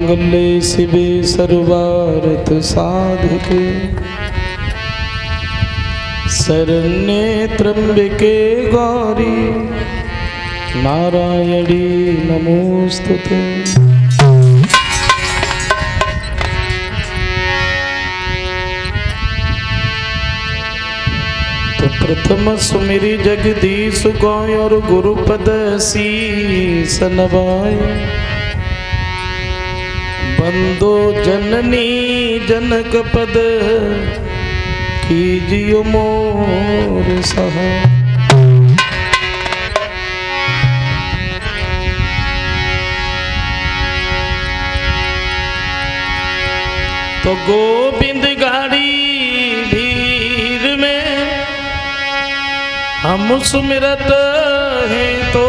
मंगले शिवे सर्वार्थ साधके शरण्ये त्र्यंबके गौरी नारायणी नमोस्तुते। तो प्रथम सुमिरि जगदीश गौर और गुरुपद शीस नवाए। बंदो जननी जनक पद कीजियो मोर सहाय। तो गोविंद गाड़ी भीड़ में हम सुमिरत हैं तो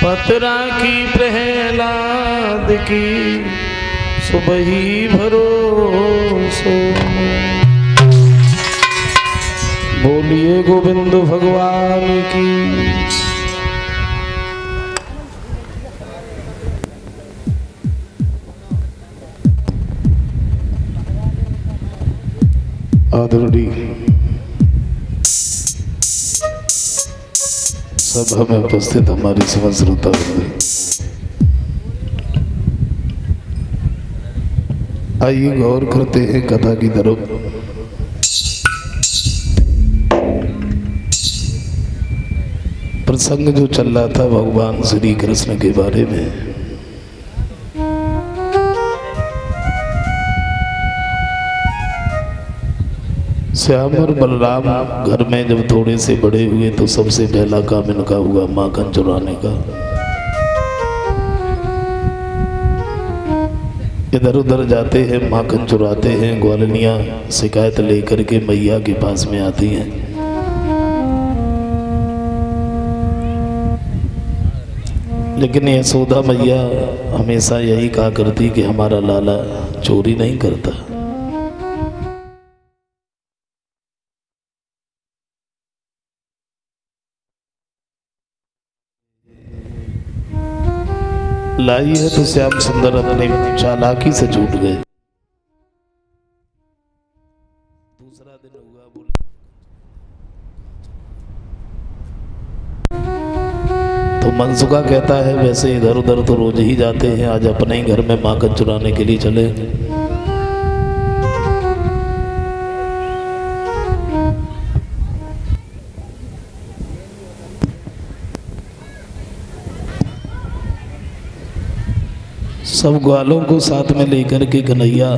पतरा की प्रहलाद की सुबह ही भरोसो। बोलिए गोविंद भगवान की। आदरणीय सभा में उपस्थित हमारी समस्त श्रोता आइए गौर करते हैं कथा की तरफ। प्रसंग जो चल रहा था भगवान श्री कृष्ण के बारे में। श्याम और बलराम घर में जब थोड़े से बड़े हुए तो सबसे पहला काम इनका हुआ माखन चुराने का। इधर उधर जाते हैं, माखन चुराते हैं। ग्वालनियाँ शिकायत लेकर के मैया के पास में आती हैं। लेकिन यशोदा मैया हमेशा यही कहा करती कि हमारा लाला चोरी नहीं करता। लाई है तो श्याम सुंदर अपनी चालाकी से छूट गए। दूसरा दिन हुआ, बोले तो मनसुखा कहता है वैसे इधर उधर तो रोज ही जाते हैं, आज अपने ही घर में माखन चुराने के लिए चले। सब ग्वालों को साथ में लेकर के कन्हैया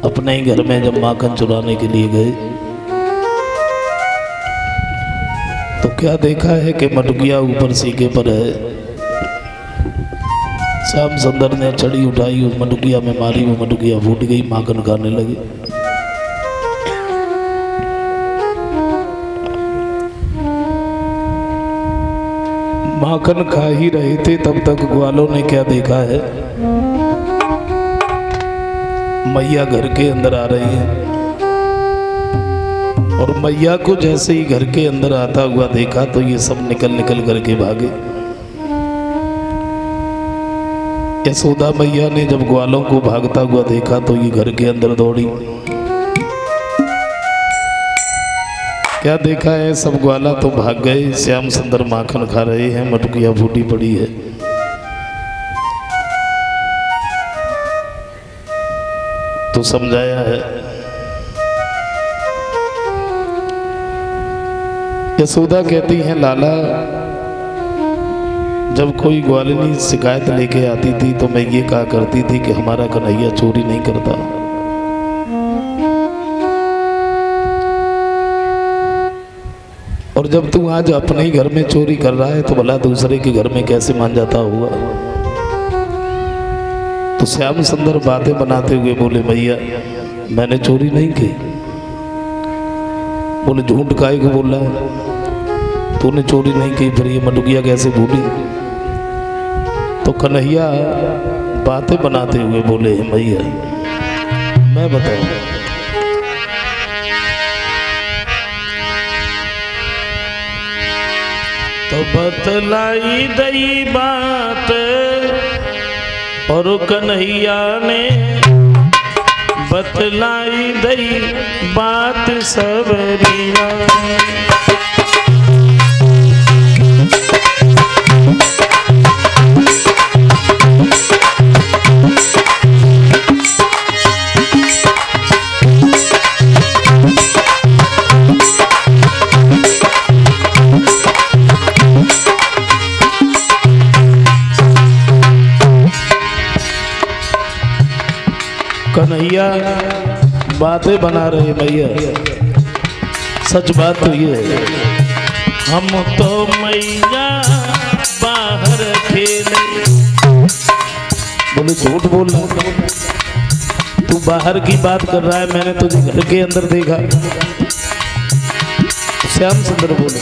अपने ही घर में जब माखन चुराने के लिए गए तो क्या देखा है कि मटुकिया ऊपर सीके पर है। श्याम सुंदर ने छड़ी उठाई, उस मटुकिया में मारी, वो मटुकिया फूट गई, माखन खाने लगे। माखन खा ही रहे थे तब तक ग्वालों ने क्या देखा है, मैया घर के अंदर आ रही है। और मैया को जैसे ही घर के अंदर आता हुआ देखा तो ये सब निकल निकल करके भागे। यशोदा मैया ने जब ग्वालों को भागता हुआ देखा तो ये घर के अंदर दौड़ी। क्या देखा है, सब ग्वाला तो भाग गए, श्याम सुंदर माखन खा रहे हैं, मटुकिया फूटी पड़ी है। तो समझाया है। यशोदा कहती है लाला जब कोई ग्वालिनी शिकायत लेके आती थी तो मैं ये कहा करती थी कि हमारा कन्हैया चोरी नहीं करता। और जब तू आज अपने ही घर में चोरी कर रहा है तो भला दूसरे के घर में कैसे मान जाता होगा। तो श्याम सुंदर बातें बनाते हुए बोले भैया मैंने चोरी नहीं की। बोले झूठ काहे को बोल रहा है, तूने चोरी नहीं की, फिर ये मटुकिया कैसे भूली। तो कन्हैया बातें बनाते हुए बोले भैया मैं बताऊं। तो बतलाई दई बात और कन्हैया ने बतलाई दई बात सबरिया। कन्हैया बातें बना रहे भैया, सच बात तो ये है, हम तो मैया बाहर खेले। बोले झूठ बोल रहा, तू बाहर की बात कर रहा है, मैंने तुझे घर के अंदर देखा। श्याम सुंदर बोले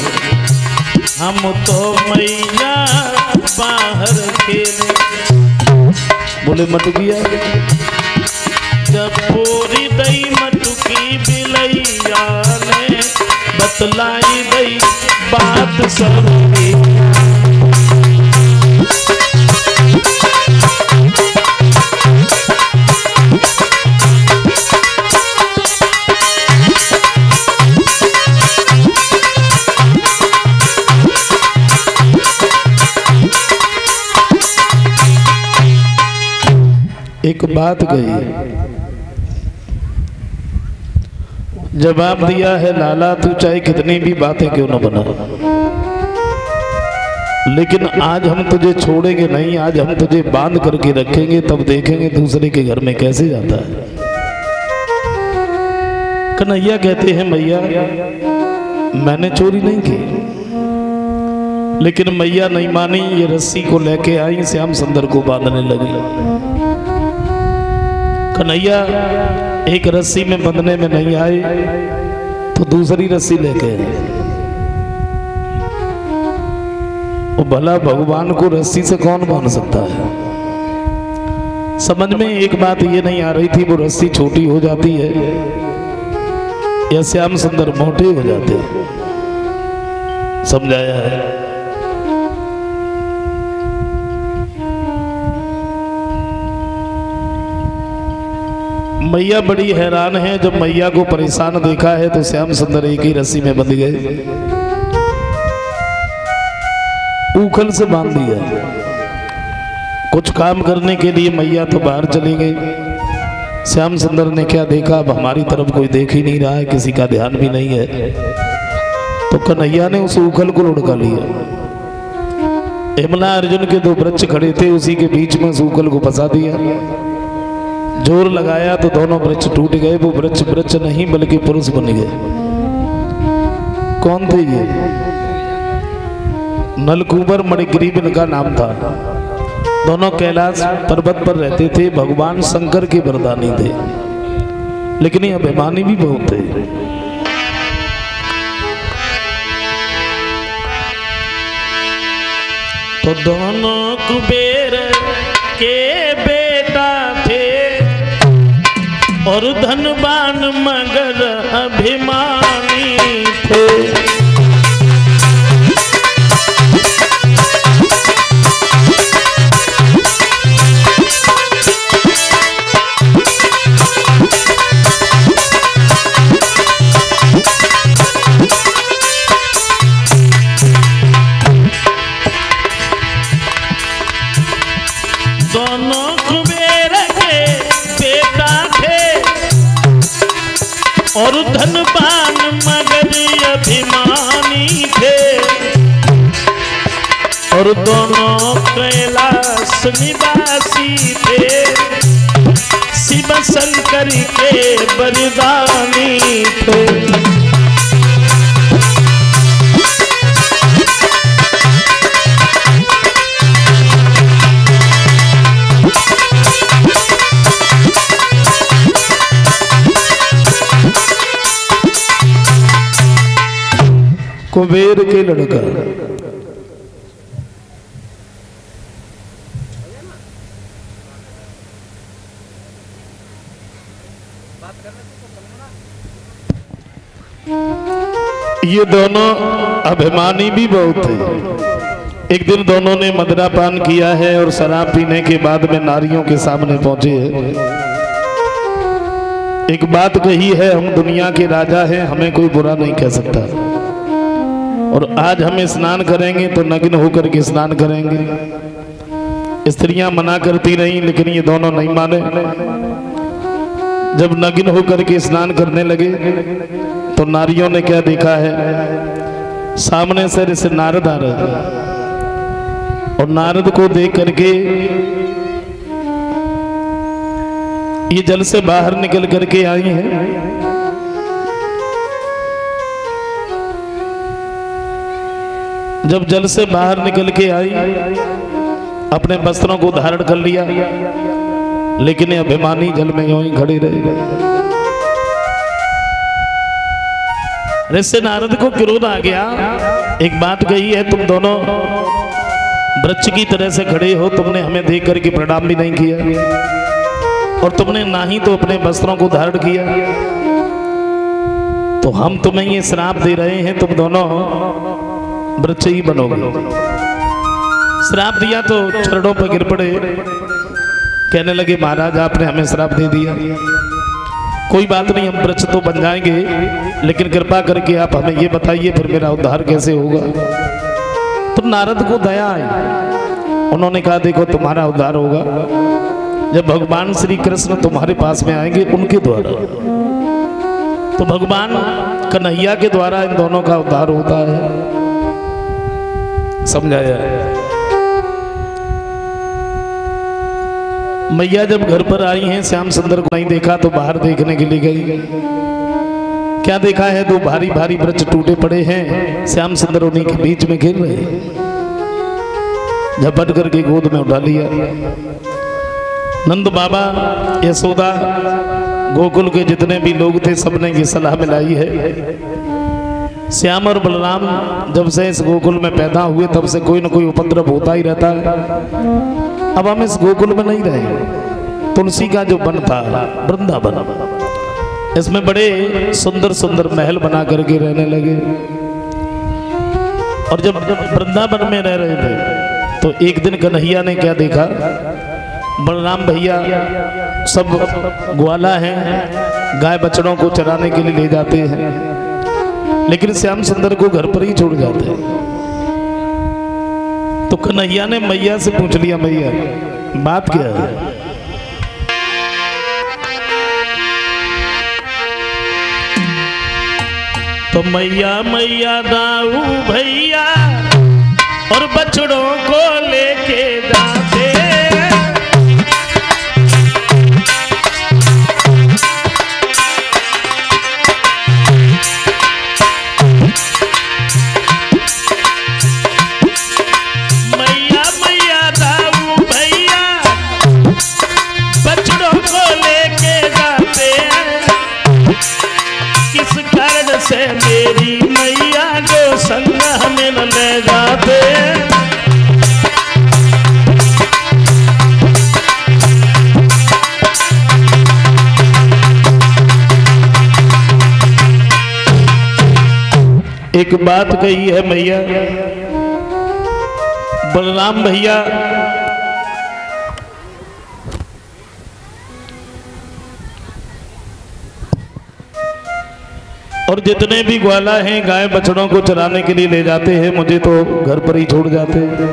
हम तो मैया बाहर खेले। बोले मटुकिया जब पूरी दई मटुकी बिलैया ने बतलाई दई बात सबरी। एक बात कही, जवाब दिया है लाला तू चाहे कितनी भी बातें क्यों न बना, लेकिन आज हम तुझे छोड़ेंगे नहीं, आज हम तुझे बांध करके रखेंगे, तब देखेंगे दूसरे के घर में कैसे जाता है। कन्हैया कहते हैं मैया मैंने चोरी नहीं की, लेकिन मैया नहीं मानी, ये रस्सी को लेके आई, श्याम सुंदर को बांधने लगी। कन्हैया एक रस्सी में बंधने में नहीं आए तो दूसरी रस्सी लेके आए। वो भला भगवान को रस्सी से कौन बांध सकता है। समझ में एक बात ये नहीं आ रही थी, वो रस्सी छोटी हो जाती है या श्याम सुंदर मोटे हो जाते हैं। समझाया है। मैया बड़ी हैरान है, जब मैया को परेशान देखा है तो श्याम सुंदर एक ही रस्सी में बंध गए, ऊखल से बांध दिया। कुछ काम करने के लिए मैया तो बाहर चली गई। श्याम सुंदर ने क्या देखा, अब हमारी तरफ कोई देख ही नहीं रहा है, किसी का ध्यान भी नहीं है, तो कन्हैया ने उस ऊखल को लुढ़का लिया। यमुना अर्जुन के दो वृक्ष खड़े थे, उसी के बीच में उस ऊखल को फंसा दिया। जोर लगाया तो दोनों वृक्ष टूट गए। वो वृक्ष नहीं बल्कि पुरुष बन गए। कौन थे ये? नलकूबर मणिग्रीव इनका नाम था। दोनों कैलाश पर्वत पर रहते थे, भगवान शंकर के वरदानी थे, लेकिन ये अभिमानी भी बहुत थे। तो दोनों कुबेर के बेटा थे और धनवान मगर अभिमानी थे। दोनों कुबेर के बेटा थे और धनवान मगर अभिमानी थे, और दोनों कैलाश निवासी थे, शिव शंकर के वरदानी थे। कुबेर के लड़का ये दोनों अभिमानी भी बहुत थे। एक दिन दोनों ने मदिरापान किया है और शराब पीने के बाद में नारियों के सामने पहुंचे हैं। एक बात कही है, हम दुनिया के राजा हैं, हमें कोई बुरा नहीं कह सकता। और आज हम स्नान करेंगे तो नग्न होकर के स्नान करेंगे। स्त्रियां मना करती रहीं लेकिन ये दोनों नहीं माने। जब नग्न होकर के स्नान करने लगे तो नारियों ने क्या देखा है, सामने से नारद आ रहे हैं और नारद को देख करके ये जल से बाहर निकल करके आई हैं। जब जल से बाहर निकल के आई, अपने वस्त्रों को धारण कर लिया, लेकिन अभिमानी जल में यूं ही खड़े रहे। इससे नारद को क्रोध आ गया। एक बात कही है, तुम दोनों वृक्ष की तरह से खड़े हो, तुमने हमें देख करके प्रणाम भी नहीं किया और तुमने ना ही तो अपने वस्त्रों को धारण किया, तो हम तुम्हें ये श्राप दे रहे हैं, तुम दोनों वृक्ष ही बनोगे। श्राप दिया तो चरणों पर गिर पड़े, कहने लगे महाराज आपने हमें श्राप दे दिया, कोई बात नहीं, हम वृक्ष तो बन जाएंगे, लेकिन कृपा करके आप हमें ये बताइए फिर मेरा उद्धार कैसे होगा। तो नारद को दया आई, उन्होंने कहा देखो तुम्हारा उद्धार होगा जब भगवान श्री कृष्ण तुम्हारे पास में आएंगे उनके द्वारा। तो भगवान कन्हैया के द्वारा इन दोनों का उद्धार होता है। समझाया। मैया जब घर पर आई हैं, श्याम सुंदर को नहीं देखा तो बाहर देखने के लिए गई। क्या देखा है, दो भारी भारी वृक्ष टूटे पड़े हैं, श्याम सुंदर उन्हीं के बीच में खेल रहे हैं। झपट करके गोद में उठा लिया। नंद बाबा, यशोदा, गोकुल के जितने भी लोग थे सबने ये सलाह मिलाई है, श्याम और बलराम जब से इस गोकुल में पैदा हुए तब से कोई न कोई उपद्रव होता ही रहता है। अब हम इस गोकुल में नहीं रहे। तुलसी का जो वन था वृंदावन, इसमें बड़े सुंदर सुंदर महल बना करके रहने लगे। और जब वृंदावन में रह रहे थे तो एक दिन कन्हैया ने क्या देखा, बलराम भैया सब ग्वाला हैं, गाय बछड़ों को चराने के लिए ले जाते हैं, लेकिन श्याम सुंदर को घर पर ही छोड़ जाते हैं। तो कन्हैया ने मैया से पूछ लिया, मैया बात क्या है। तो मैया मैया दाऊ भैया और बछड़ों को लेके जाते, से मेरी मैया को संग हमें न ले जाते। एक बात कही है मैया, बलराम भैया और जितने भी ग्वाला हैं गाय बछड़ों को चराने के लिए ले जाते हैं, मुझे तो घर पर ही छोड़ जाते हैं।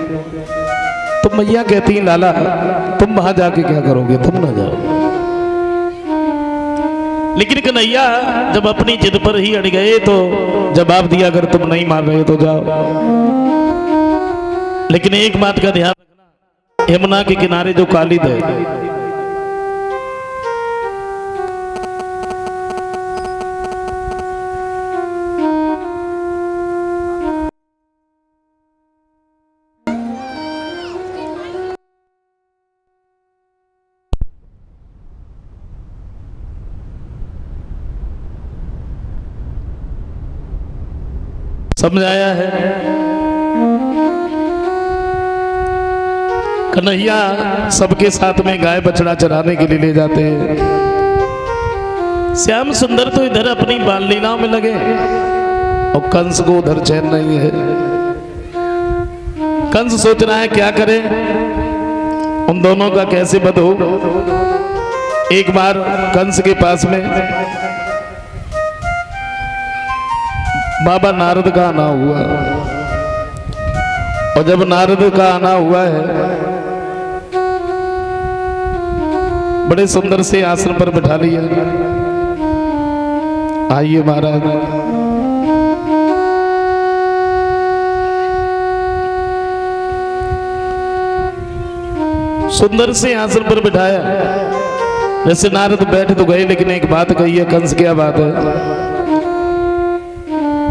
तो मैया कहती हैं लाला तुम वहां जाके क्या करोगे, तुम ना जाओ। लेकिन कन्हैया जब अपनी जिद पर ही अड़ गए तो जवाब दिया अगर तुम नहीं मान रहे तो जाओ, लेकिन एक बात का ध्यान रखना, यमुना के किनारे जो कालिद है समझाया है। कन्हैया सबके साथ में गाय बछड़ा चराने के लिए ले जाते हैं। श्याम सुंदर तो इधर अपनी बाल लीलाओं में लगे और कंस को उधर चैन नहीं है। कंस सोच रहा है क्या करे, उन दोनों का कैसे वध हो। एक बार कंस के पास में बाबा नारद का आना हुआ, और जब नारद का आना हुआ है बड़े सुंदर से आसन पर बिठा लिया। आइए महाराज। सुंदर से आसन पर बिठाया। जैसे नारद बैठ तो गए, लेकिन एक बात कही है कंस, क्या बात है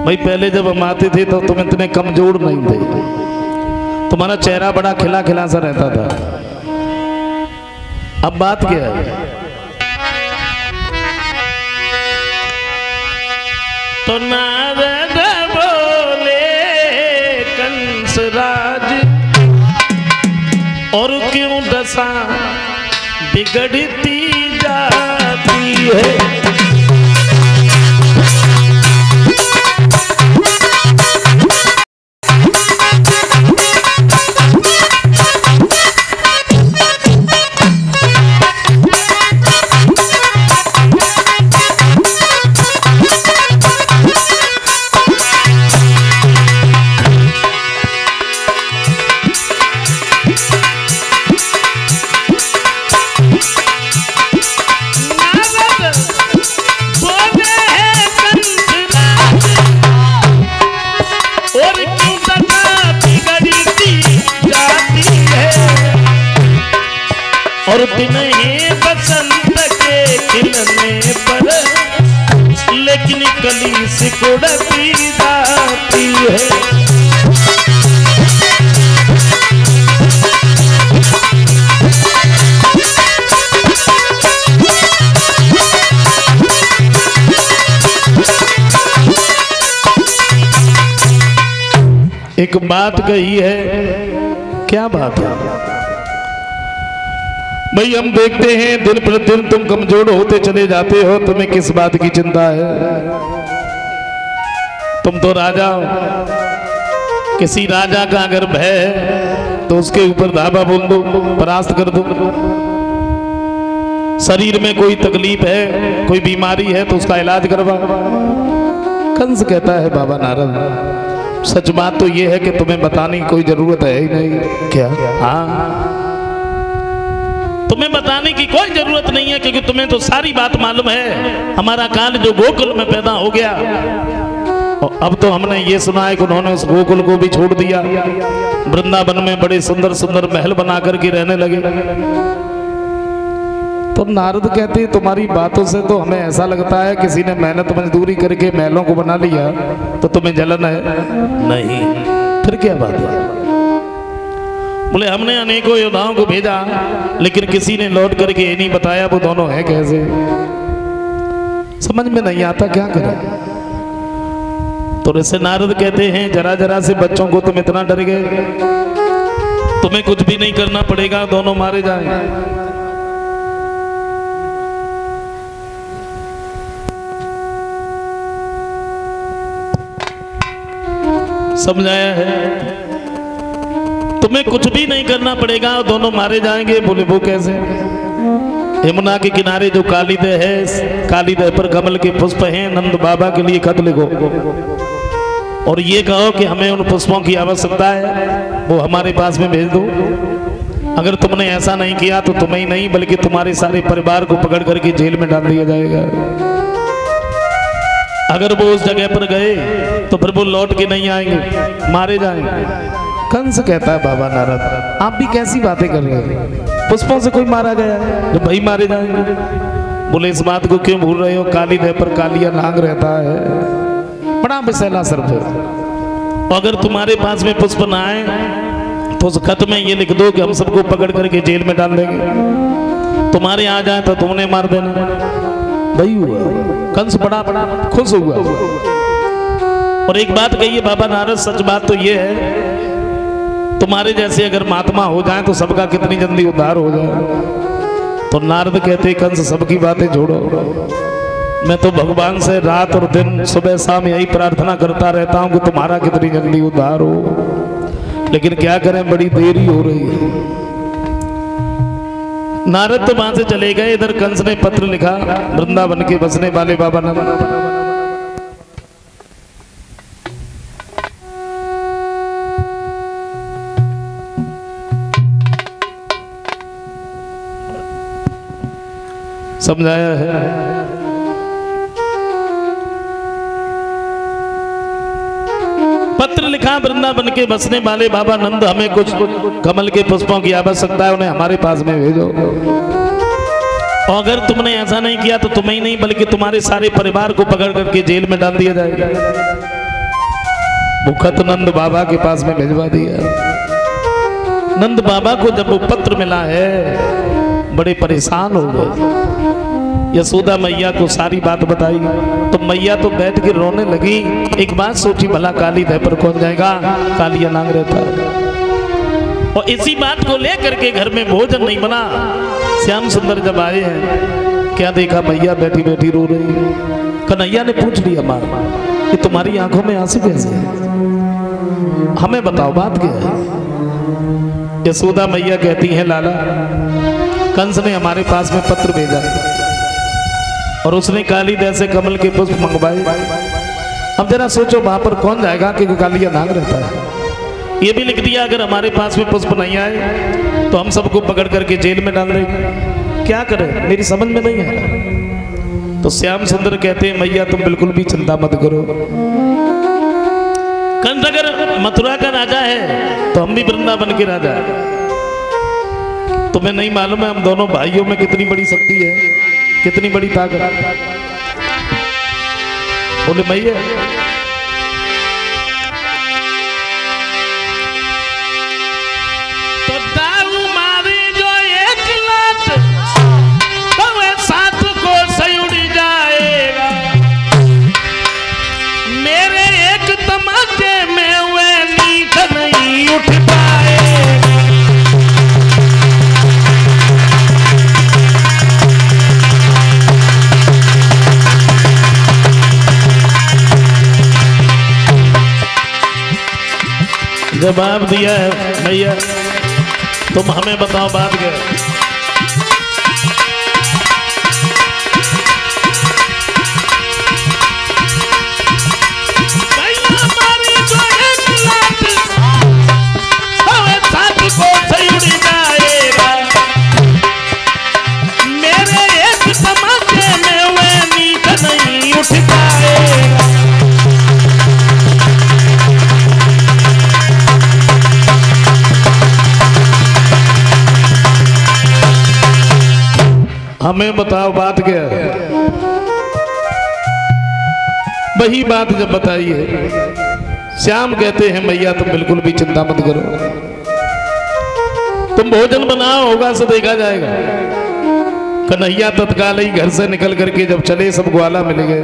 भाई, पहले जब हम आते थे तो तुम इतने कमजोर नहीं थे, तुम्हारा चेहरा बड़ा खिला खिला सा रहता था। अब बात क्या है? तो नारद बोले कंस राज, और क्यों दशा बिगड़ती जाती है। और दिन ही बसंत के खिलने पर, लेकिन कली सिकुड़ती जाती है। एक बात कही है, क्या बात है भाई? हम देखते हैं दिन प्रतिदिन तुम कमजोर होते चले जाते हो, तुम्हें किस बात की चिंता है? तुम तो राजा हो, किसी राजा का अगर भय है तो उसके ऊपर धावा बोल दो, परास्त कर दो। शरीर में कोई तकलीफ है, कोई बीमारी है तो उसका इलाज करवा। कंस कहता है बाबा नारद, सच बात तो ये है कि तुम्हें बताने की कोई जरूरत है ही नहीं। क्या? हाँ, तुम्हें बताने की कोई जरूरत नहीं है, क्योंकि तुम्हें तो सारी बात मालूम है। हमारा काल जो गोकुल में पैदा हो गया, और अब तो हमने ये सुना है कि उन्होंने उस गोकुल को भी छोड़ दिया, वृंदावन में बड़े सुंदर सुंदर महल बना करके रहने लगे। तो नारद कहते हैं तुम्हारी बातों से तो हमें ऐसा लगता है किसी ने मेहनत मजदूरी करके महलों को बना लिया, तो तुम्हें जलन है? नहीं, फिर क्या बात है? बोले हमने अनेकों योद्धाओं को भेजा, लेकिन किसी ने लौट करके ये नहीं बताया वो दोनों हैं कैसे। समझ में नहीं आता, क्या करें? तो ऐसे नारद कहते हैं जरा जरा से बच्चों को तुम इतना डर गए, तुम्हें कुछ भी नहीं करना पड़ेगा, दोनों मारे जाएं। समझाया है, तुम्हें कुछ भी नहीं करना पड़ेगा, दोनों मारे जाएंगे। बोले वो कैसे? यमुना के किनारे जो कालीदह है, कालीदह पर कमल के पुष्प हैं, नंद बाबा के लिए खत लिखो और ये कहो कि हमें उन पुष्पों की आवश्यकता है, वो हमारे पास में भेज दो। अगर तुमने ऐसा नहीं किया तो तुम्हें ही नहीं बल्कि तुम्हारे सारे परिवार को पकड़ करके जेल में डाल दिया जाएगा। अगर वो उस जगह पर गए तो फिर वो लौट के नहीं आएंगे, मारे जाएंगे। कंस कहता है बाबा नारद आप भी कैसी बातें कर रहे हो, पुष्पों से कोई मारा गया है तो भाई मारे जाएंगे। बोले इस बात को क्यों भूल रहे हो, काली देह पर कालिया नाग रहता है, बड़ा विशैला सर्प है। अगर तुम्हारे पास में पुष्प ना आए तो उस खत में ये लिख दो कि हम सबको पकड़ करके जेल में डाल देंगे, तुम्हारे आ जाए तो तुमने मार देना। वही हुआ, कंस बड़ा खुश हुआ। और एक बात कहिए बाबा नारद, सच बात तो ये है तुम्हारे जैसे अगर महात्मा हो जाए तो सबका कितनी जल्दी उद्धार हो जाए। तो नारद कहते कंस सबकी बातें छोड़ो, मैं तो भगवान से रात और दिन सुबह शाम यही प्रार्थना करता रहता हूँ कि तुम्हारा कितनी जल्दी उद्धार हो, लेकिन क्या करें, बड़ी देरी हो रही है। नारद तो वहां से चले गए। इधर कंस ने पत्र लिखा वृंदावन के बसने वाले बाबा नंद। समझाया है। पत्र लिखा वृंदावन के बसने वाले बाबा नंद, हमें कुछ कमल के पुष्पों की आवश्यकता है, उन्हें हमारे पास में भेजो। और अगर तुमने ऐसा नहीं किया तो तुम्हें ही नहीं बल्कि तुम्हारे सारे परिवार को पकड़ करके जेल में डाल दिया जाएगा। मुखत नंद बाबा के पास में भिजवा दिया। नंद बाबा को जब वो पत्र मिला है बड़े परेशान हो गए। यशोदा मैया को सारी बात बताई तो मैया तो बैठ के रोने लगी। एक बात सोची, भला काली दह पर कौन जाएगा, कालिया नांग रहता है। और इसी बात को लेकर के घर में भोजन नहीं बना। श्याम सुंदर जब आए हैं, क्या देखा, मैया बैठी बैठी रो रही। कन्हैया ने पूछ लिया, माँ ये तुम्हारी आंखों में आंसू कैसे है, हमें बताओ बात क्या है। यशोदा मैया कहती है, लाला कंस ने हमारे पास में पत्र भेजा और उसने काली दह से कमल के पुष्प मंगवाए। अब जरा सोचो वहां पर कौन जाएगा कि कालिया नाग रहता है। ये भी लिख दिया अगर हमारे पास में पुष्प नहीं आए तो हम सबको पकड़ करके जेल में डाल देंगे। क्या करें, मेरी समझ में नहीं है। तो श्याम सुंदर कहते हैं, मैया तुम बिल्कुल भी चिंता मत करो। कंस अगर मथुरा का राजा है तो हम भी वृंदावन के राजा है। तुम्हें नहीं मालूम है हम दोनों भाइयों में कितनी बड़ी शक्ति है, कितनी बड़ी ताकत। बोले मैया तो दारू मारी जो एक लात तो वे साथ को सही उड़ जाएगा। मेरे एक तमाचे में वे नींद नहीं उठ पाएगा। जवाब दिया है, भैया तुम हमें बताओ बात क्या है। को सही उड़ जाएगा। मेरे एक तमाचे में वे नींद नहीं उठ पाएगा। हमें बताओ बात क्या है। वही बात जब बताई है, श्याम कहते हैं मैया तुम बिल्कुल भी चिंता मत करो, तुम भोजन बनाओ, होगा सो देखा जाएगा। कन्हैया तत्काल ही घर से निकल करके जब चले सब ग्वाला मिल गए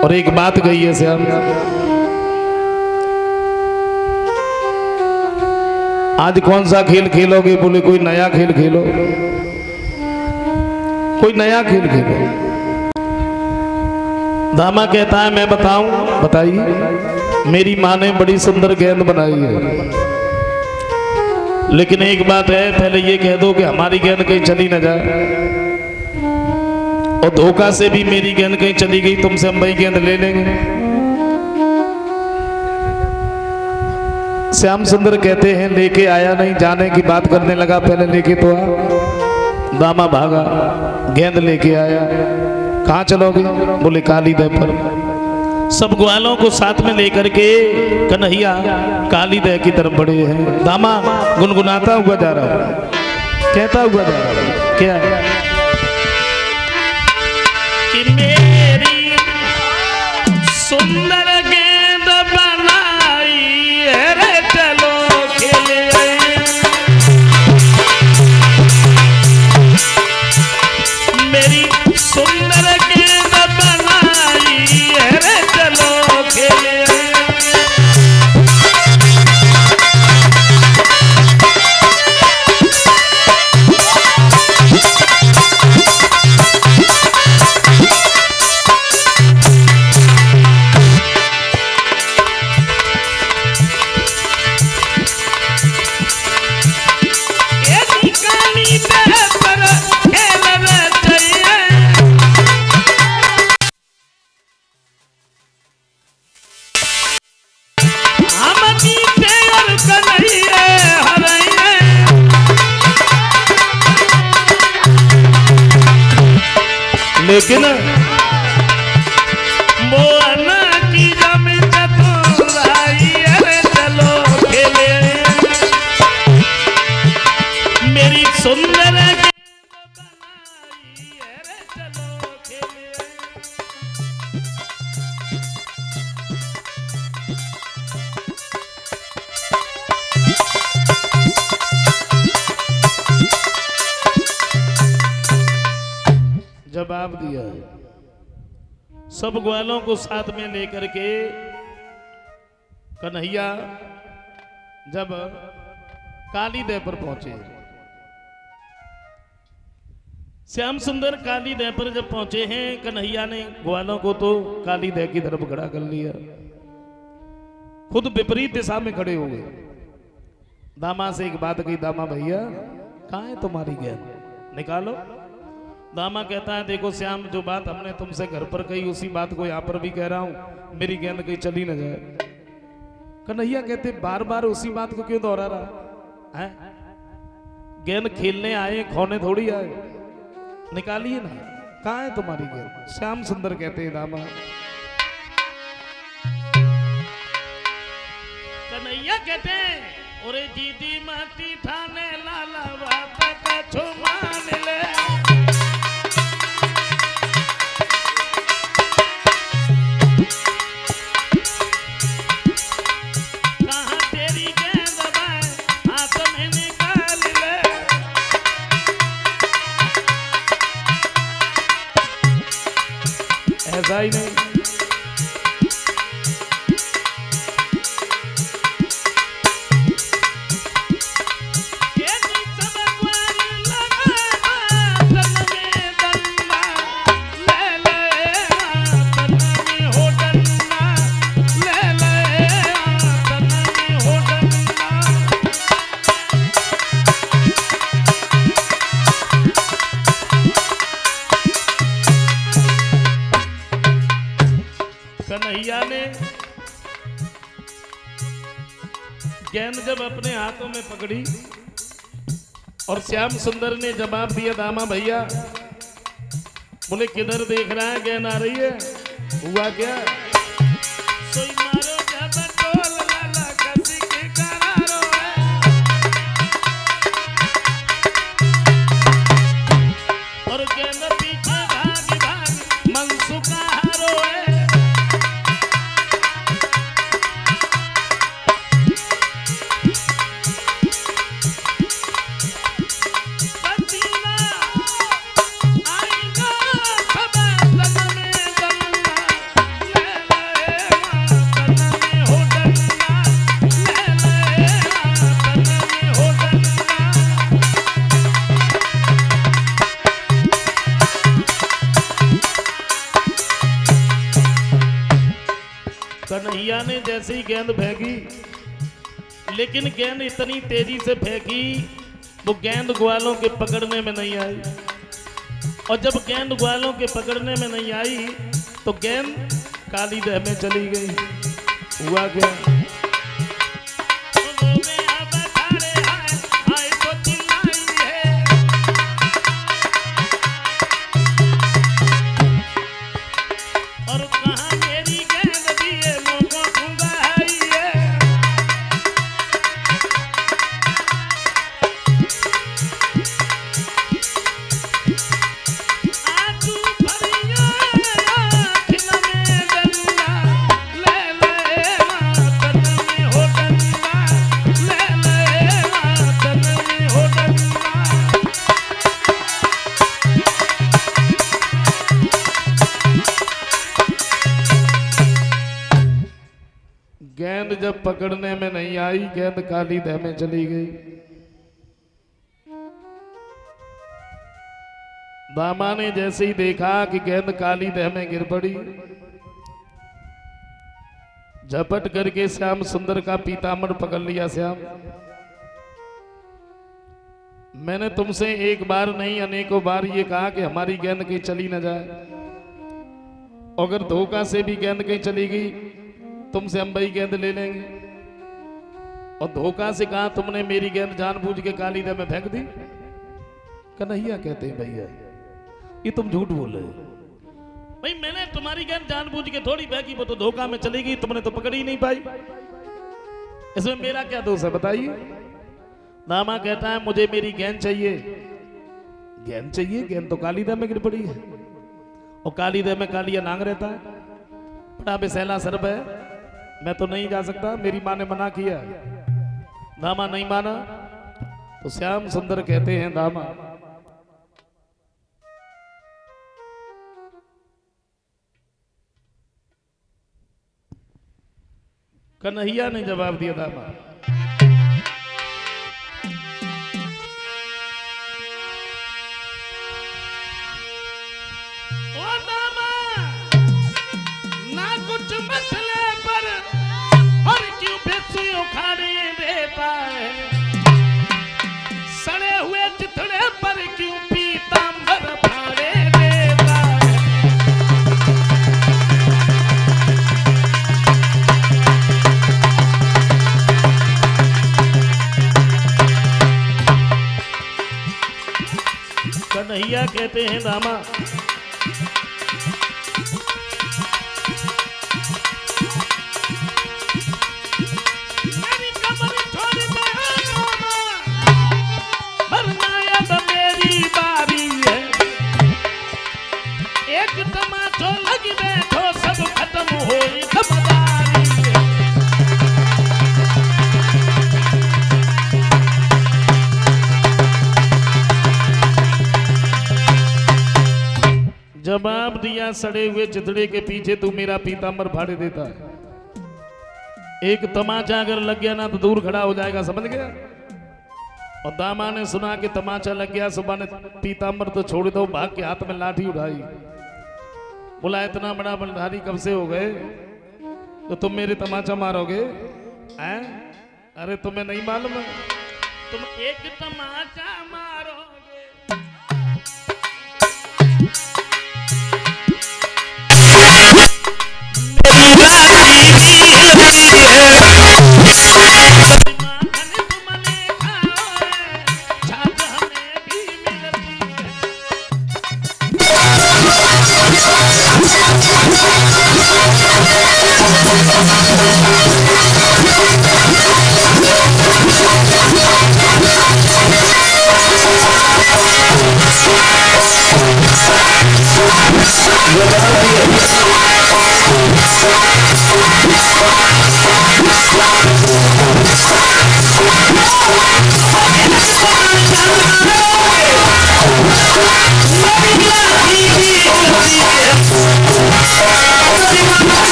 और एक बात कही है श्याम, आज कौन सा खेल खेलोगे? बोले कोई नया खेल खेलो, कोई नया खेल खेलो। दामा कहता है मैं बताऊं? बताइए। मेरी माँ ने बड़ी सुंदर गेंद बनाई है, लेकिन एक बात है, पहले ये कह दो कि हमारी गेंद कहीं चली न जाए, और धोखा से भी मेरी गेंद कहीं चली गई तुमसे हम वही गेंद ले लेंगे। श्याम सुंदर कहते हैं लेके आया नहीं, जाने की बात करने लगा, पहले लेके तो आ। दामा भागा, गेंद लेके आया। कहाँ चलोगे? बोले काली दह पर। सब ग्वालों को साथ में लेकर के कन्हैया काली दह की तरफ बढ़े हैं। दामा गुनगुनाता हुआ जा रहा है, कहता हुआ जा रहा है, क्या है कि मेरी सुंदर गेंद बनाई है रे, चलो खेले। मेरी सुंदर गेंद बनाई है रे, चलो खेले। लेकिन वो अन्ना की जमी चतुराई, अरे चलो खेले मेरी सुंदर जवाब दिया। सब ग्वालों को साथ में लेकर के कन्हैया जब कालीदेव पर पहुंचे, श्याम सुंदर कालीदेव पर जब पहुंचे हैं, कन्हैया ने ग्वालों को तो कालीदेव की तरफ खड़ा कर लिया, खुद विपरीत दिशा में खड़े हो गए। दामा से एक बात कही, दामा भैया कहाँ है तुम्हारी गेंद, निकालो। दामा कहता है देखो श्याम, जो बात हमने तुमसे घर पर कही उसी बात को यहाँ पर भी कह रहा हूं, मेरी गेंद कहीं चली न जाए। कन्हैया कहते बार बार उसी बात को क्यों दोहरा रहा है? गेंद खेलने आए, खोने थोड़ी आए, निकालिए ना, कहाँ है तुम्हारी गेंद? श्याम सुंदर कहते हैं दामा। कन्हैया कहते हैं ओरे दीदी माटी ठाने लाला बात का छुमान ले, ऐसा ही नहीं। कन्हैया ने गेंद जब अपने हाथों में पकड़ी और श्याम सुंदर ने जवाब दिया दामा भैया, बोले किधर देख रहा है, गेंद आ रही है, हुआ क्या? सोई मारो जब टोल लाला कसी के करारो और गेंद पीछे भाग भाग मनसुका हारो है। कन्हैया ने जैसे ही गेंद फेंकी, लेकिन गेंद इतनी तेजी से फेंकी वो गेंद ग्वालों के पकड़ने में नहीं आई, और जब गेंद ग्वालों के पकड़ने में नहीं आई तो गेंद कालीदेव में चली गई। हुआ क्या? गेंद जब पकड़ने में नहीं आई, गेंद कालीदेव में चली गई। दामा ने जैसे ही देखा कि गेंद कालीदेव में गिर पड़ी, झपट करके श्याम सुंदर का पीताम्बर पकड़ लिया। श्याम, मैंने तुमसे एक बार नहीं अनेकों बार ये कहा कि हमारी गेंद कहीं चली न जाए, अगर धोखा से भी गेंद कहीं चली गई तुमसे हम भाई गेंद ले लेंगे, और धोखा से कहा तुमने मेरी गेंद जानबूझ के कालीदेव में फेंक दी। कन्हैया कहते हैं भैया ये तुम झूठ बोल रहे हो, भाई मैंने तुम्हारी गैन जानबूझ के थोड़ी बहकी, वो तो धोखा में चली गई, तुमने तो पकड़ ही नहीं पाई। इसमें मेरा क्या दोष है बताइए। दामा कहता है मुझे मेरी गैन चाहिए। गैन चाहिए? गैन तो काली दह में गिर पड़ी है, और काली दह में कालिया नांग रहता है, बड़ा बेसैला सर्प है, मैं तो नहीं जा सकता, मेरी माँ ने मना किया। दामा नहीं माना तो श्याम सुंदर कहते हैं दामा कन्हैया ने जवाब दिया दामा ओ दामा ना कुछ मसले पर और क्यों बेसी उखाड़े देता है, सड़े हुए चिथड़े पर क्यों पीतांबर फाड़े देता है। कन्हैया कहते हैं दामा मेरी कमर छोड़ दे दामा, मरना अब मेरी बारी है, एक तमाचो लग बैठो सब खत्म हो खबरदारी है। जवाब दिया सड़े हुए चिथड़े के पीछे तू मेरा पीतांबर फाड़े देता है, एक तमाचा अगर लग गया ना तो दूर खड़ा हो जाएगा, समझ गया। और दामा ने सुना कि तमाचा लग गया, सुबह ने पीतांबर तो छोड़ दो, भाग के हाथ में लाठी उठाई, बोला इतना बड़ा बलधारी कब से हो गए तो तुम मेरे तमाचा मारोगे हैं? अरे तुम्हें नहीं मालूम है, तुम एक तमाचा मारोगे।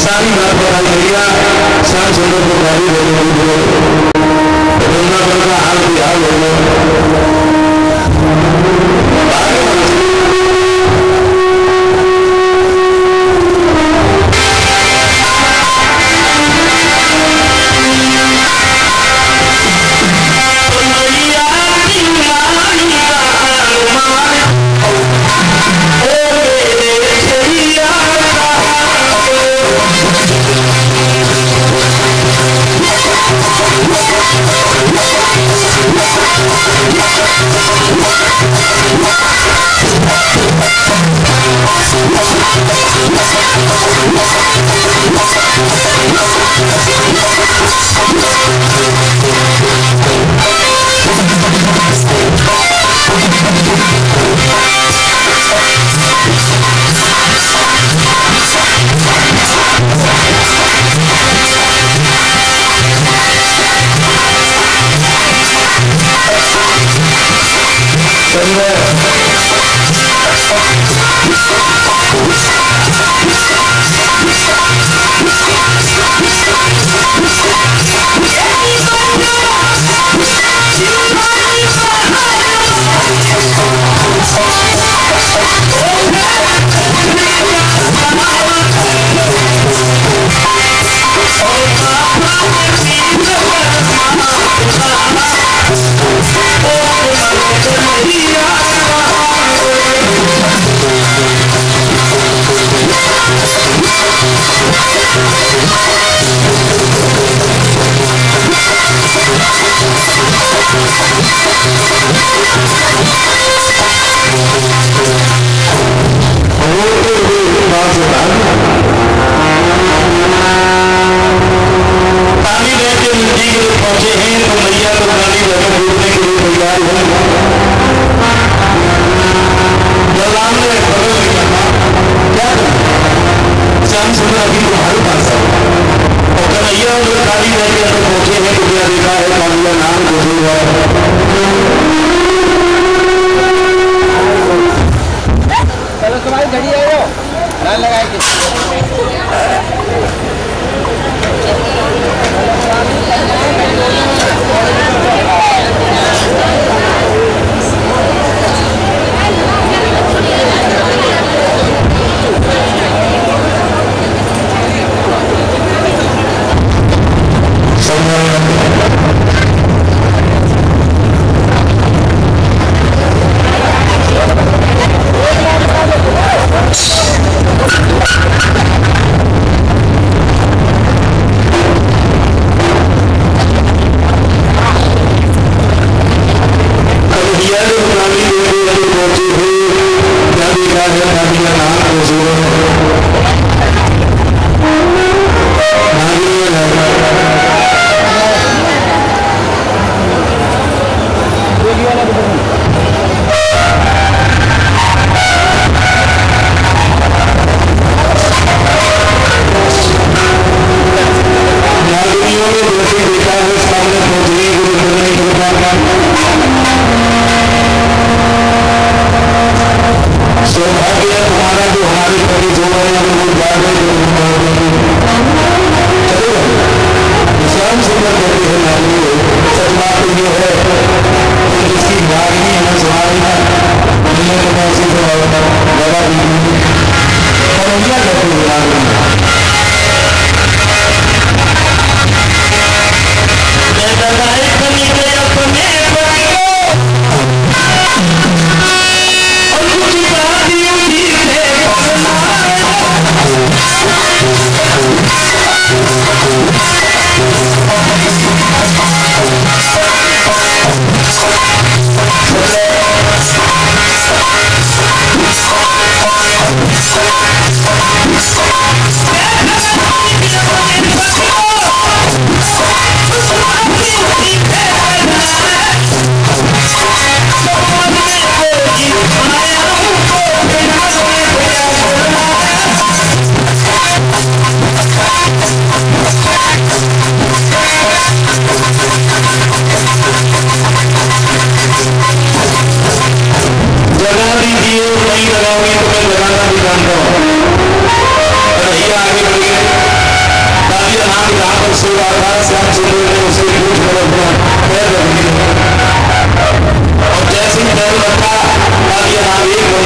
सारी बात बता दिया। सुंदर पुकारी वृंदावन का हाल बिहाल हो गया।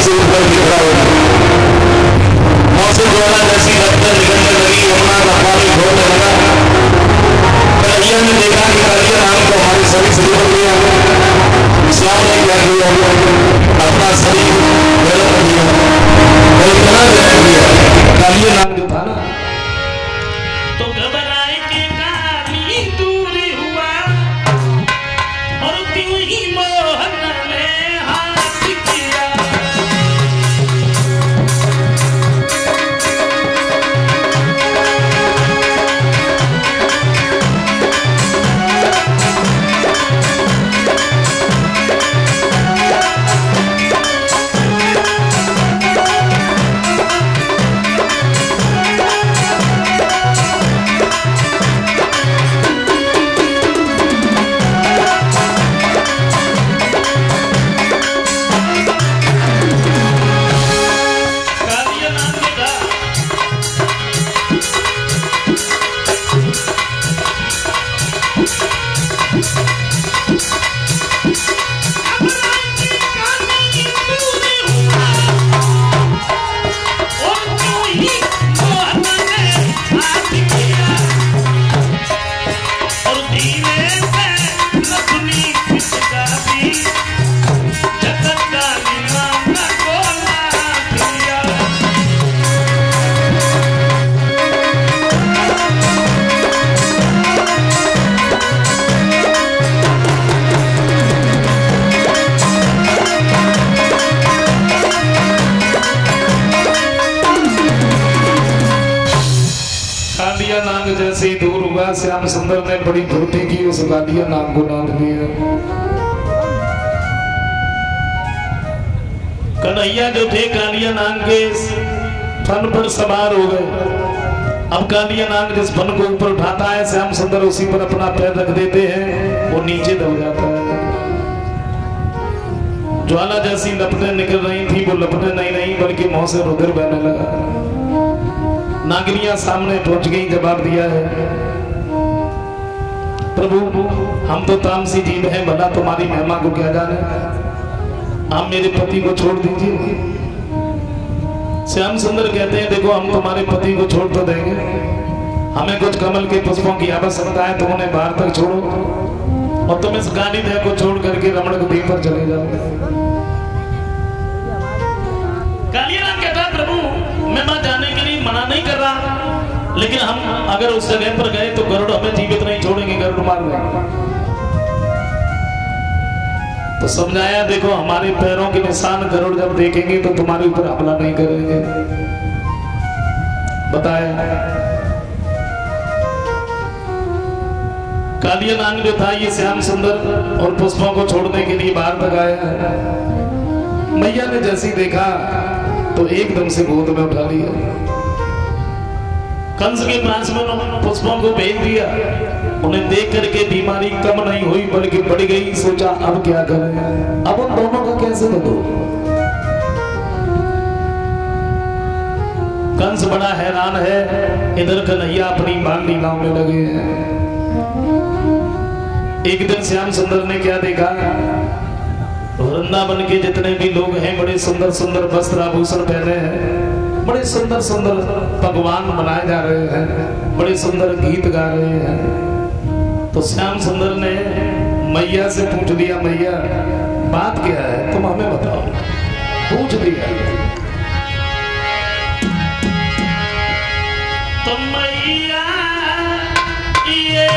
से ऊपर बिखरा हुआ। मौसम ज्वाला जैसी रफ्तार निकलने लगी, यमुना का पानी छोड़ने लगा। कन्हैया ने देखा कि कालिया नाम को हमारे शरीर से निकल गया। इस्लाम ने क्या किया, अपना शरीर गलत किया, इतना गलत किया। कालिया नाम जो था ना, तो घबराए के काली दूर हुआ और क्यों ही मोहन ने हाथ किया। कालिया नाग जैसे ही दूर हुआ, श्याम सुंदर ने बड़ी धोती की उस कालिया नाग को नाद दिया। कन्हैया जो थे कालिया नाग के फन पर सवार हो गए। अब कालिया नाग जिस फन को ऊपर उठाता है, श्याम सुंदर उसी पर अपना पैर रख देते हैं, वो नीचे दब जाता है। ज्वाला जैसी लपटें निकल रही थी, वो लपटें नहीं बल्कि मुंह से रुधिर बहने लगा। नागरिया सामने पहुंच गई, जवाब दिया है, प्रभु हम तो तामसी जीव हैं, भला तुम्हारी महिमा को क्या जाने, आप मेरे पति को छोड़ दीजिए। श्याम सुंदर कहते हैं, देखो हम तुम्हारे पति को छोड़ तो देंगे, हमें कुछ कमल के पुष्पों की आवश्यकता है, तुम उन्हें बाहर तक छोड़ो और तुम इस गाड़ी देह को छोड़ करके रमण को द्वीप पर चले जाओ। कालिया कहता है, प्रभु मैं वहां जाने के लिए मना नहीं कर रहा, लेकिन हम अगर उस जगह पर गए तो गरुड़ हमें जीवित नहीं छोड़ेंगे, गरुड़ मार देंगे। तो समझाया, देखो हमारे पैरों के निशान गरुड़ जब देखेंगे तो तुम्हारे ऊपर हमला नहीं करेंगे। बताया कालिया नाग जो था ये श्याम सुंदर और पुष्पों को छोड़ने के लिए बाहर तक आया। मैया ने जैसी देखा तो एकदम से गोद में उठा लिया, कंस के पास में पुष्पों को भेज दिया। उन्हें देख करके बीमारी कम नहीं हुई बल्कि बढ़ गई। सोचा अब क्या करें, अब उन दोनों का कैसे बदलो। कंस बड़ा हैरान है, इधर कन्हैया अपनी बाल लीलाओं में लगे हैं। एक दिन श्याम सुंदर ने क्या देखा, वृंदावन के जितने भी लोग हैं बड़े सुंदर सुंदर वस्त्र आभूषण पहने हैं, बड़े सुंदर सुंदर पकवान बनाए जा रहे हैं, बड़े सुंदर गीत गा रहे हैं। तो श्याम सुंदर ने मैया से पूछ लिया, मैया बात क्या है, तुम हमें बताओ। पूछ लिया तो मैया ये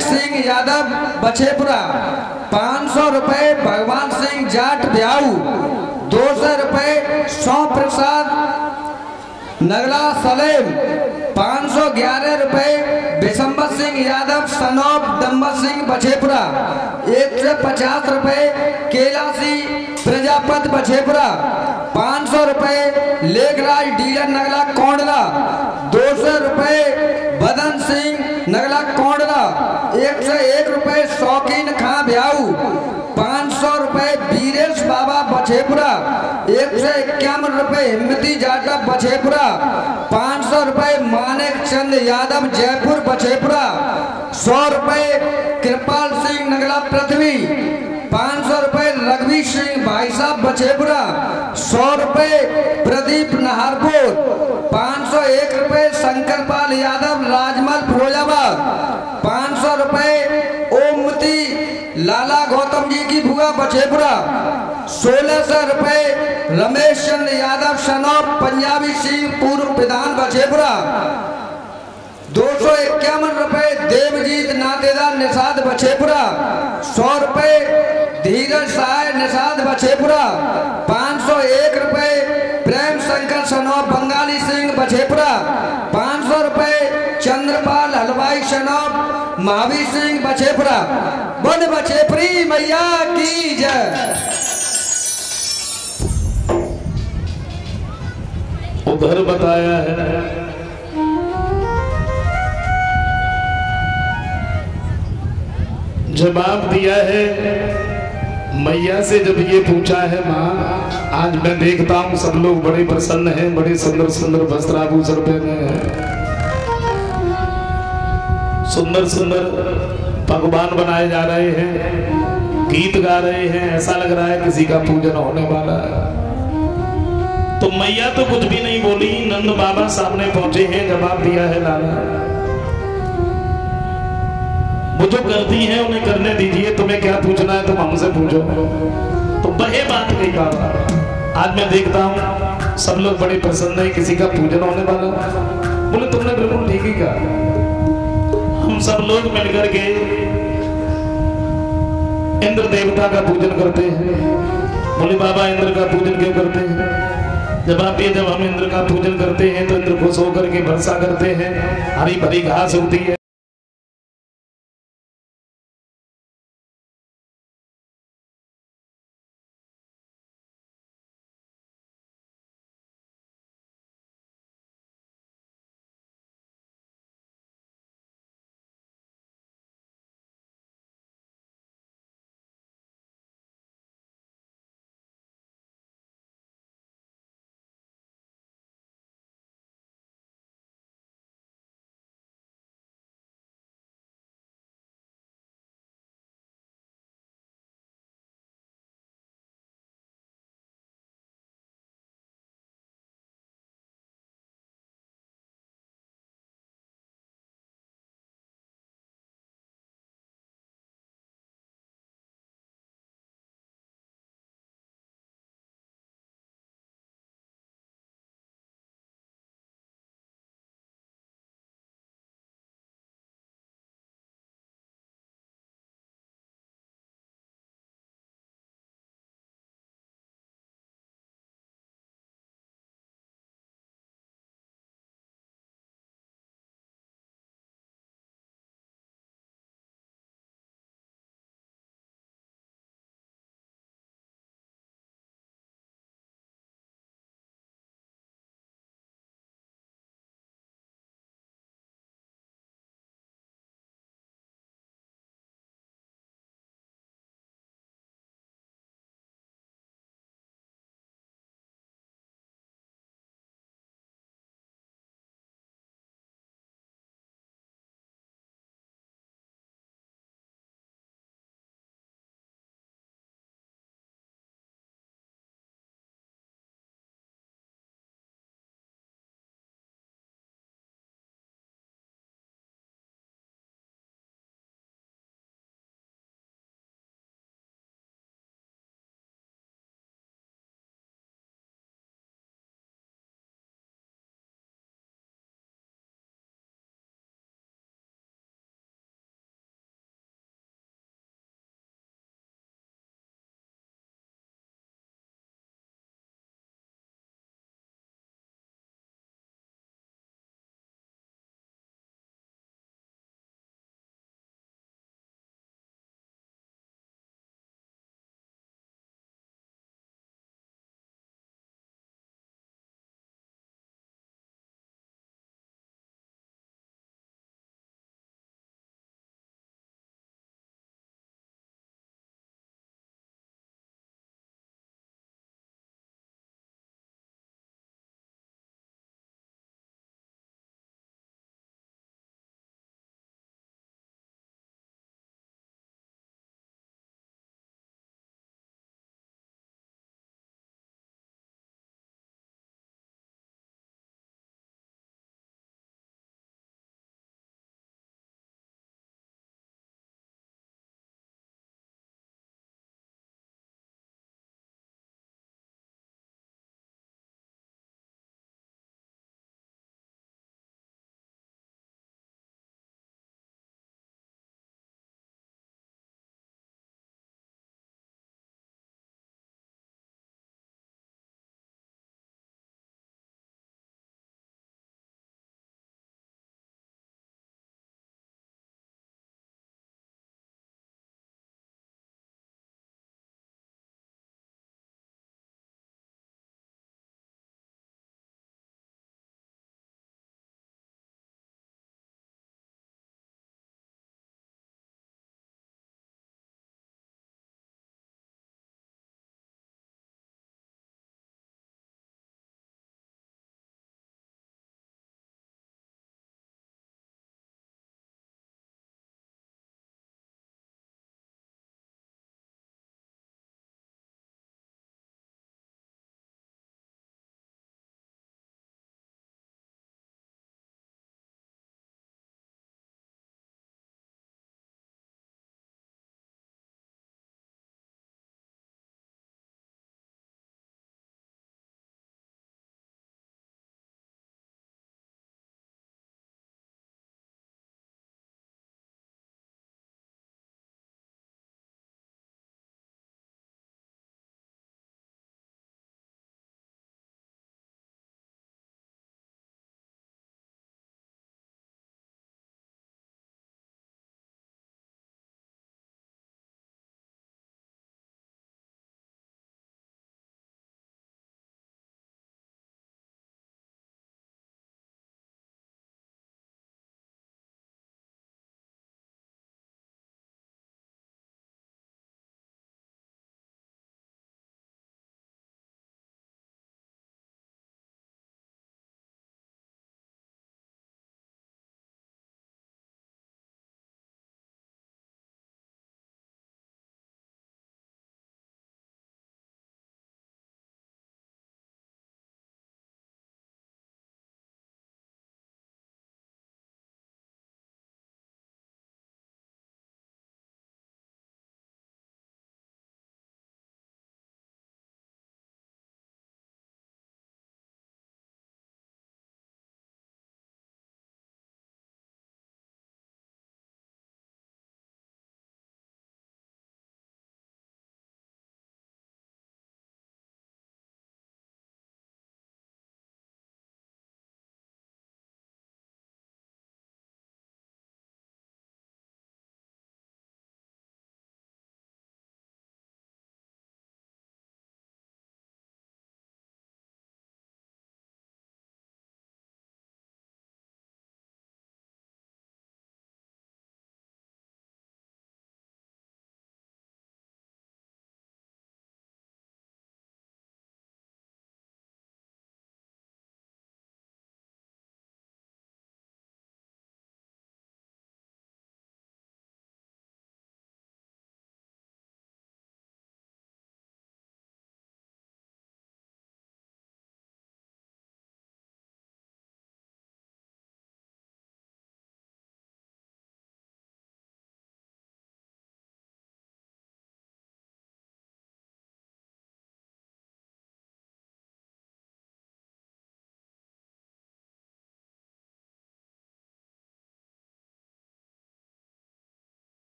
सिंह यादव बछेपुरा 500 रुपए भगवान सिंह जाट ब्याऊ 200 रुपए सौ प्रसाद नगला सलेम 511 रुपए बिशंबर सिंह यादव सनौब दम्बर सिंह बछेपुरा 150 रुपए केलासी प्रजापत बछेपुरा 500 रुपए लेखराज डीलर नगला कोंडला 200 रुपए बदन सिंह नगला कोंडला 101 रुपए शौकीन खां ब्याऊ 500 रुपए बीरेश बाबा बछेपुरा 151 रुपए हिम्मती जाटा बछेपुरा 500 रुपए मानिक चंद यादव जयपुर बछेपुरा 100 रुपए कृपाल सिंह नगला पृथ्वी 500 रुपए रघुवीर सिंह भाई साहब बछेपुरा 100 रुपए प्रदीप नहारपुर 501 रुपए शंकरपाल यादव राजमल फिरोजाबाद 500 रुपए ओमती लाला गौतम जी की भुआ बछेपुरा 1600 रुपए रमेश चंद्र यादव सनौब पंजाबी सिंह पूर्व विधान बछेपुरा 251 रुपए देवजीत नातेदार निषाद बछेपुरा 100 रुपए धीरज सहाय निषाद बछेपुरा 501 रुपए प्रेम शंकर सनौब बंगाली सिंह बछेपुरा 500 रुपए चंद्रपाल हलवाई सनौब महावीर सिंह बछेपुरा। बन बछेपरी मैया की जय। उधर बताया है जवाब दिया है मैया से जब ये पूछा है माँ, आज मैं देखता हूँ सब लोग बड़े प्रसन्न हैं, बड़े सुंदर सुंदर वस्त्राभूषण पहने हैं, सुंदर सुंदर पकवान बनाए जा रहे हैं, गीत गा रहे हैं, ऐसा लग रहा है किसी का पूजन होने वाला है। तो मैया तो कुछ भी नहीं बोली, नंद बाबा सामने पहुंचे हैं, जवाब दिया है लाला वो जो करती हैं उन्हें करने दीजिए, तुम्हें क्या पूछना है तुम हमसे पूछो। तो बहे बात कही बाबा, आज मैं देखता हूँ सब लोग बड़े प्रसन्न है, किसी का पूजन होने वाला। बोले तुमने बिल्कुल ठीक ही कहा, हम सब लोग मिलकर के इंद्र देवता का पूजन करते हैं। बोले बाबा इंद्र का पूजन क्यों करते हैं? जवाब ये जब हम इंद्र का पूजन करते हैं तो इंद्र खुश होकर के वर्षा करते हैं, हरी भरी घास उगती है।